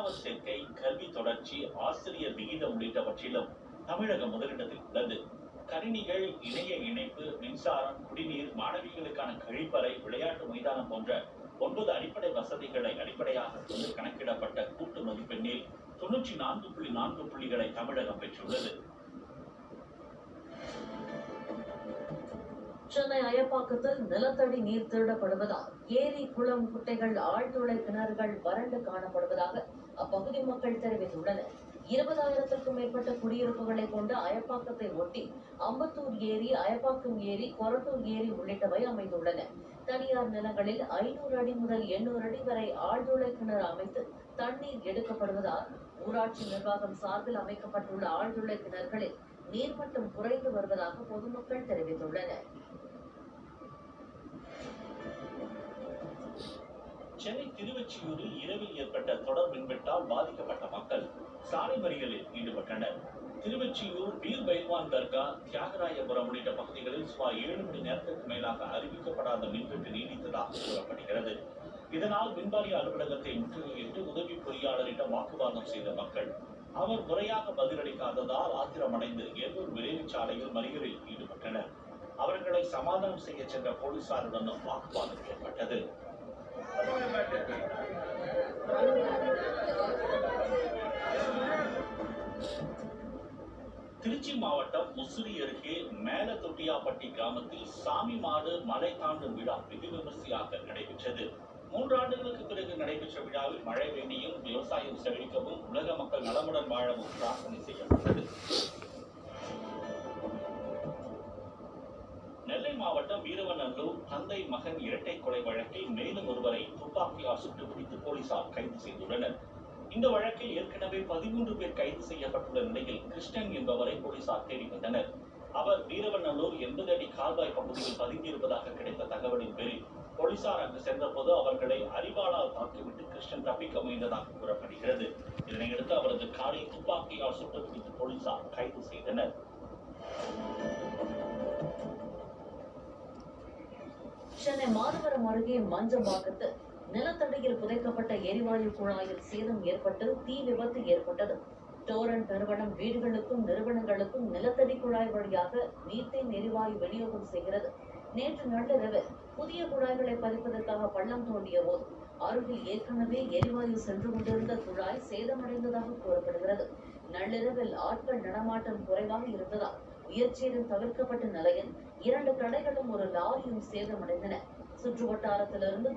மாணவர் சேர்க்கை, கல்வி தொடர்ச்சி, ஆசிரியர் விகிதம் உள்ளிட்டவற்றிலும் தமிழகம் முதலிடத்தில் உள்ளது. கணினிகள், இணைய இணைப்பு, மின்சாரம், குடிநீர், மாணவிகளுக்கான கழிப்பறை, விளையாட்டு மைதானம் போன்ற 9 அடிப்படை வசதிகளை அடிப்படையாக கொண்டு கணக்கிடப்பட்ட கூட்டு மதிப்பெண்ணில் 94.4 புள்ளிகளை தமிழகம் பெற்றுள்ளது. சென்னை அயப்பாக்கத்தில் நிலத்தடி நீர் திருடப்படுவதால் ஏரி, குளம், குட்டைகள், ஆழ்துளை கிணறுகள் வறண்டு காணப்படுவதாக அப்பகுதி மக்கள் தெரிவித்துள்ளனர். 20,000க்கும் மேற்பட்ட குடியிருப்புகளை கொண்ட அயப்பாக்கத்தை ஒட்டி அம்பத்தூர் ஏரி, அயப்பாக்கம் ஏரி, கொரட்டூர் ஏரி உள்ளிட்டவை அமைந்துள்ளன. தனியார் நிலங்களில் 500 அடி முதல் 800 அடி வரை ஆழ்துளை கிணறு அமைத்து தண்ணீர் எடுக்கப்படுவதால் ஊராட்சி நிர்வாகம் சார்பில் அமைக்கப்பட்டுள்ள ஆழ்துளை கிணறுகளில் நீர்மட்டம் குறைந்து வருவதாக பொதுமக்கள் தெரிவித்துள்ளனர். சென்னை திருவொற்றியூரில் இரவில் ஏற்பட்ட தொடர் மின்வெட்டால் பாதிக்கப்பட்ட மக்கள் சாலை மறியலில் ஈடுபட்டனர். திருவொற்றியூர் வீர் பைல்வான் தர்கா, தியாகராயபுரம் உள்ளிட்ட பகுதிகளில் சுமார் 7 மணி நேரத்திற்கு மேலாக அறிவிக்கப்படாத மின்வெட்டு நீடித்ததாக கூறப்படுகிறது. இதனால் மின்வாரிய அலுவலகத்தை முற்றுகையிட்டு உதவி பொறியாளரிடம் வாக்குவாதம் செய்த மக்கள் அவர் முறையாக பதிலளிக்காததால் ஆத்திரமடைந்து எண்ணூர் விரைவு சாலையில் மறியலில் ஈடுபட்டனர். அவர்களை சமாதானம் செய்ய சென்ற போலீசாருடனும் வாக்குவாதம் ஏற்பட்டது. திருச்சி மாவட்டம் முசிறி அருகே மேலதொட்டியாப்பட்டி கிராமத்தில் சாமி மாடு மலை தாண்டும் விழா வெகு விமர்சையாக நடைபெற்றது. 3 ஆண்டுகளுக்கு பிறகு நடைபெற்ற விழாவில் மழை வேண்டியும் விவசாயம் செழிக்கவும் உலக மக்கள் நலமுடன் வாழவும் பிரார்த்தனை செய்யப்பட்டது. நெல்லை மாவட்டம் வீரவநல்லூர் தந்தை மகன் இரட்டை கொலை வழக்கில் மேலும் ஒருவரை துப்பாக்கியால் சுட்டு பிடித்து போலீசார் கைது செய்துள்ளனர். இந்த வழக்கில் ஏற்கனவே 13 பேர் கைது செய்யப்பட்டுள்ள நிலையில் கிருஷ்ணன் என்பவரை போலீசார் தேடி வந்தனர். அவர் வீரவநல்லூர் 80 அடி கால்வாய் பகுதியில் பதுங்கியிருப்பதாக கிடைத்த தகவலின் பேரில் போலீசார் அங்கு சென்றபோது அவர்களை அரிவாளால் தாக்கிவிட்டு கிருஷ்ணன் தப்பிக்க முயன்றதாக கூறப்படுகிறது. இதனையடுத்து அவரது காரில் துப்பாக்கியால் சுட்டு பிடித்து போலீசார் கைது செய்தனர். சென்னை மாதவரம் அருகே மஞ்சம்பாக்கத்தில் நிலத்தடியில் புதைக்கப்பட்ட எரிவாயு குழாயில் சேதம் ஏற்பட்டு தீ விபத்து ஏற்பட்டது. டோரண்ட் நிறுவனம் வீடுகளுக்கும் நிறுவனங்களுக்கும் நிலத்தடி குழாய் வழியாக மீத்தேன் எரிவாயு விநியோகம் செய்கிறது. நேற்று நள்ளிரவு புதிய குழாய்களை பதிப்பதற்காக பள்ளம் தோண்டிய போது அருகில் ஏற்கனவே எரிவாயு சென்று கொண்டிருந்த குழாய் சேதமடைந்ததாக கூறப்படுகிறது. நள்ளிரவில் ஆட்கள் நடமாட்டம் குறைவாக இருந்ததால் உயிர்ச்சேதம் தவிர்க்கப்பட்ட நிலையில் 2 கடைகளும் ஒரு லாரியும் சேதமடைந்தன. சுற்று வட்டாரத்திலிருந்து